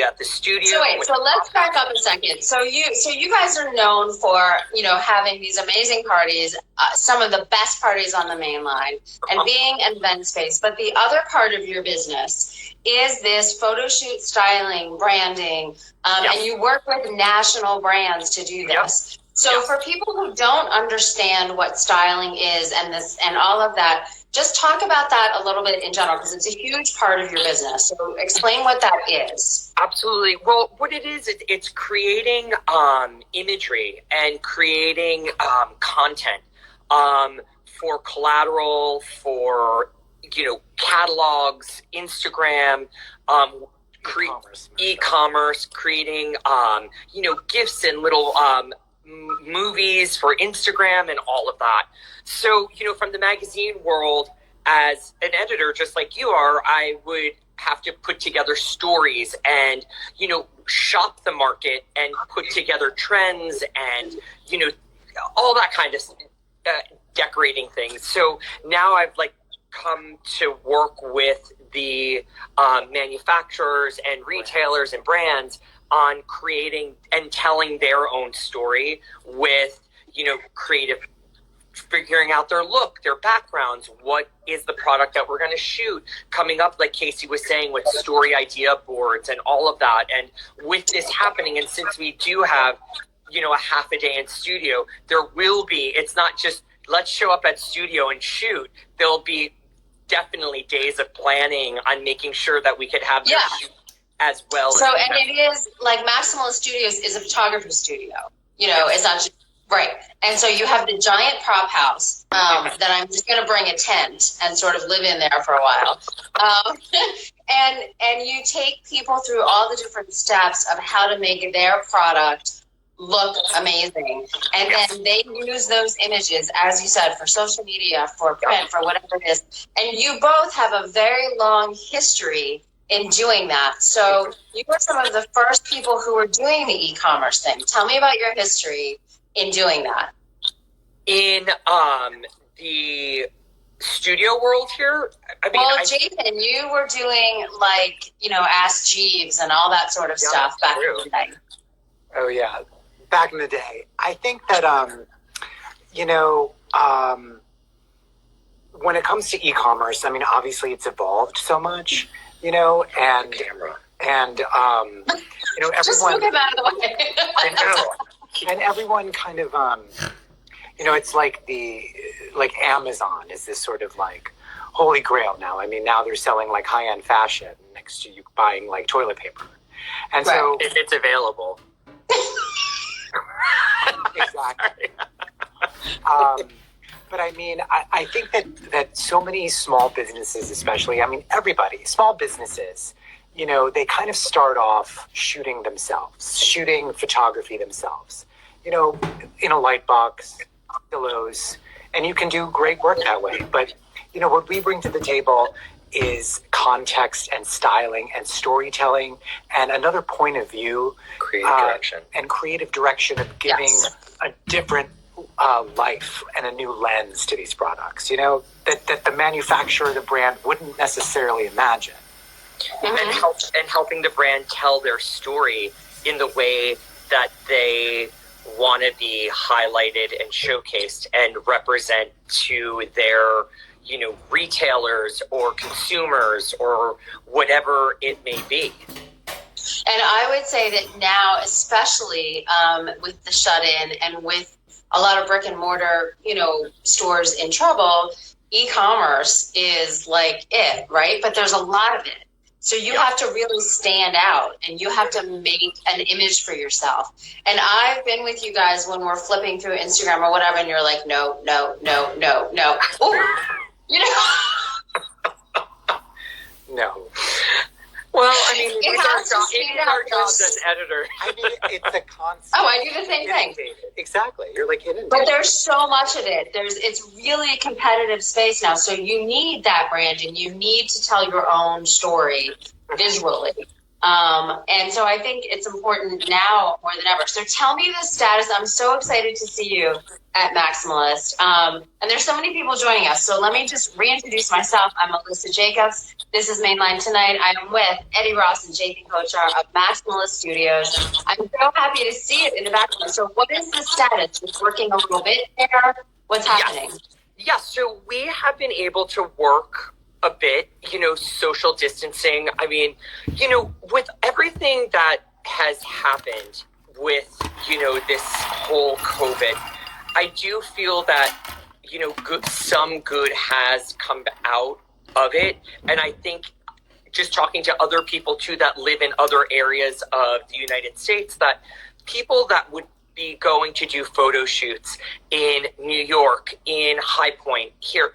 at the studio. So wait, so let's back up a second. So you guys are known for, having these amazing parties, some of the best parties on the main line, and being an event space. But the other part of your business is this photo shoot styling, branding, and you work with national brands to do this. So for people who don't understand what styling is and all of that, just talk about that a little bit in general, because it's a huge part of your business. So explain what that is. Absolutely. Well, what it is, it's creating imagery and creating content for collateral, for catalogs, Instagram, e-commerce, creating gifts and little movies for Instagram and all of that. So, from the magazine world, as an editor, just like you are, I would have to put together stories and, shop the market and put together trends and, all that kind of decorating things. So now I've come to work with the manufacturers and retailers and brands on creating and telling their own story with, creative, figuring out their look, their backgrounds, what is the product that we're going to shoot, coming up, like Casey was saying, with story idea boards and all of that. And with this happening, and since we do have, a half a day in studio, there will be, it's not just let's show up at studio and shoot. There'll be definitely days of planning on making sure that we could have this shoot as well. So, and it is like Maximalist Studios is a photography studio, it's not just, right. And so you have the giant prop house that I'm just going to bring a tent and sort of live in there for a while. And you take people through all the different steps of how to make their product look amazing. And then they use those images, as you said, for social media, for print, for whatever it is. And you both have a very long history in doing that. So you were some of the first people who were doing the e-commerce thing. Tell me about your history in doing that. In the studio world here? Jason, you were doing Ask Jeeves and all that sort of stuff back in the day. Oh, yeah. Back in the day. I think that, when it comes to e-commerce, obviously it's evolved so much, and everyone, just move him out of the way. I know. And everyone kind of, it's like Amazon is this sort of holy grail now. Now they're selling high-end fashion next to you buying toilet paper. And so if it's available. Exactly. But I think that so many small businesses, especially, everybody, small businesses, they kind of start off shooting themselves, shooting photography themselves, in a light box, pillows, and you can do great work that way. But, what we bring to the table is context and styling and storytelling and another point of view. Creative direction of giving a different life and a new lens to these products, that the manufacturer, the brand wouldn't necessarily imagine. And helping the brand tell their story in the way that they want to be highlighted and showcased and represent to their, retailers or consumers or whatever it may be. And I would say that now, especially with the shut-in and with a lot of brick and mortar, stores in trouble, e-commerce is it, right? But there's a lot of it. So you have to really stand out and you have to make an image for yourself. And I've been with you guys when we're flipping through Instagram or whatever, and you're like, no. Ooh, No. Well, it's our jobs as editors. It's a constant. Oh, I do the same thing. Exactly. You're inundated. But there's so much of it. It's really a competitive space now. So you need that branding. You need to tell your own story visually. And so I think it's important now more than ever. So tell me the status. I'm so excited to see you at Maximalist. And there's so many people joining us. So let me just reintroduce myself. I'm Alyssa Jacobs. This is Mainline Tonight. I am with Eddie Ross and Jathan Kochar of Maximalist Studios. I'm so happy to see it in the background. So what is the status? It's working a little bit there. What's happening? Yes, so we have been able to work a bit, social distancing. I mean, with everything that has happened with, this whole COVID, I do feel that, some good has come out of it. And I think just talking to other people too that live in other areas of the United States, that people that would be going to do photo shoots in New York, in High Point, here,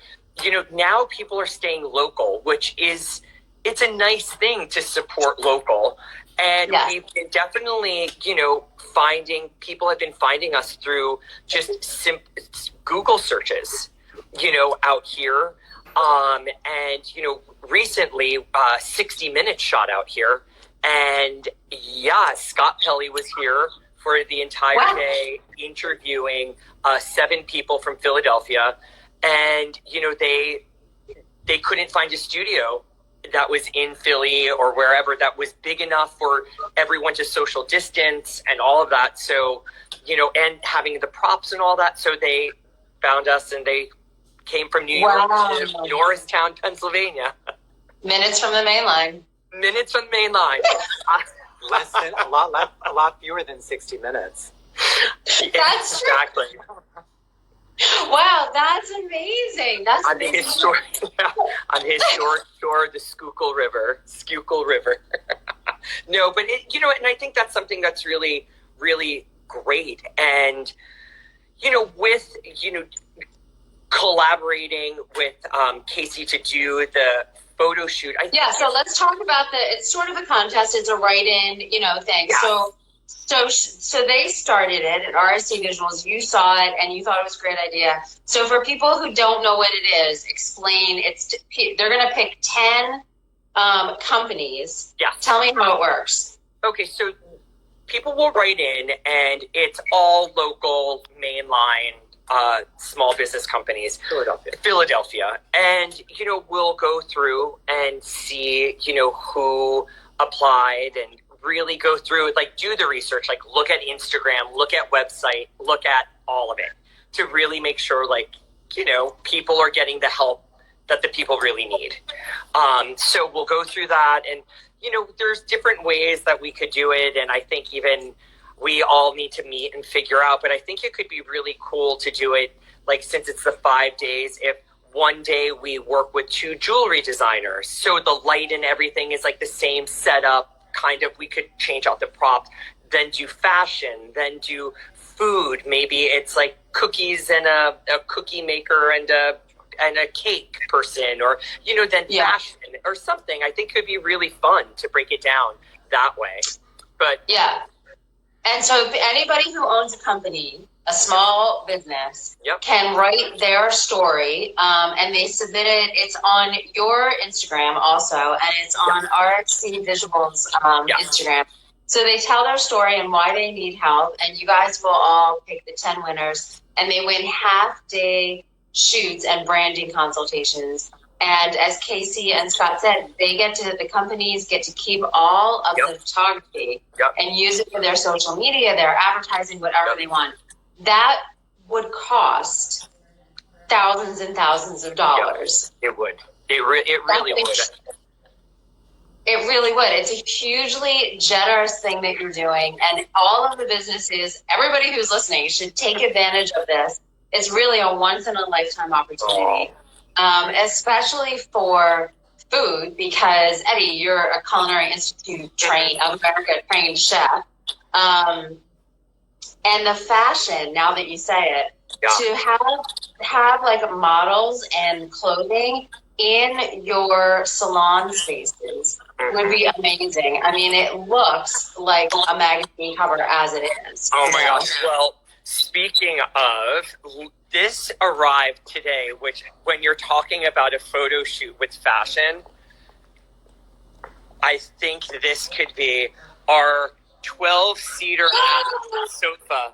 now people are staying local, which is, it's a nice thing to support local. And we've been definitely, people have been finding us through just Google searches, out here. And, recently 60 Minutes shot out here. And Scott Pelley was here for the entire day interviewing 7 people from Philadelphia. And, they couldn't find a studio that was in Philly or wherever that was big enough for everyone to social distance and all of that. So, and having the props and all that. So they found us and they came from New York to Norristown, Pennsylvania. Minutes from the main line. Minutes from the main line. A lot fewer than 60 minutes. That's exactly. Wow, that's amazing. That's on the historic shore of the Schuylkill River. No, but and I think that's something that's really, really great. And with collaborating with Casey to do the photo shoot. So let's talk about it's sort of a contest. It's a write-in, thing. Yeah. So they started it at RSC Visuals. You saw it and you thought it was a great idea. So for people who don't know what it is, explain. They're going to pick 10 companies. Yeah. Tell me how it works. Okay, so people will write in, and it's all local, mainline, small business companies. Philadelphia. And, we'll go through and see, who applied and really go through it, do the research, look at Instagram, look at website, look at all of it to really make sure, people are getting the help that the people really need. So we'll go through that, and, there's different ways that we could do it. And I think even we all need to meet and figure out, but I think it could be really cool to do it, since it's the 5 days, if one day we work with 2 jewelry designers. So the light and everything is the same setup. Kind of, we could change out the props, then do fashion, then do food. Maybe it's cookies and a cookie maker and a cake person, or then fashion or something. I think could be really fun to break it down that way. But and so if anybody who owns a company, a small business, can write their story, and they submit it. It's on your Instagram also, and it's on RXC Visuals Instagram. So they tell their story and why they need help, and you guys will all pick the 10 winners, and they win half-day shoots and branding consultations. And as Casey and Scott said, the companies get to keep all of the photography and use it for their social media, their advertising, whatever they want. That would cost thousands and thousands of dollars. It would. It really would. It really would. It's a hugely generous thing that you're doing. And all of the businesses, everybody who's listening should take advantage of this. It's really a once-in-a-lifetime opportunity, especially for food, because, Eddie, you're a Culinary Institute America trained chef. And the fashion, now that you say it, to have models and clothing in your salon spaces would be amazing. I mean, it looks like a magazine cover as it is. Oh my gosh. Well, speaking of, this arrived today, which when you're talking about a photo shoot with fashion, I think this could be our 12-seater sofa.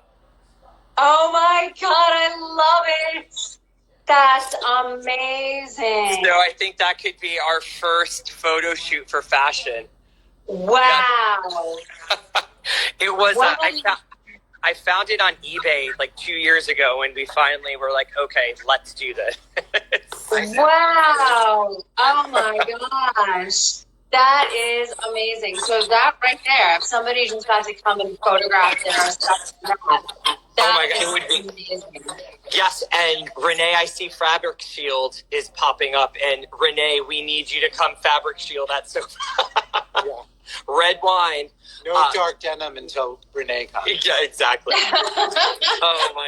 Oh my God, I love it. That's amazing. So I think that could be our first photo shoot for fashion. Wow. It was, Wow. I found it on eBay like 2 years ago, and we finally were like, okay, let's do this. Wow. Oh my gosh. That is amazing. So that right there, if somebody just got to come and photograph their stuff, my God, it would be amazing. Yes, and Renee, I see Fabric Shield is popping up, and Renee, we need you to come Fabric Shield that sofa. Yeah. Red wine. No dark denim until Renee comes. Yeah, exactly. Oh my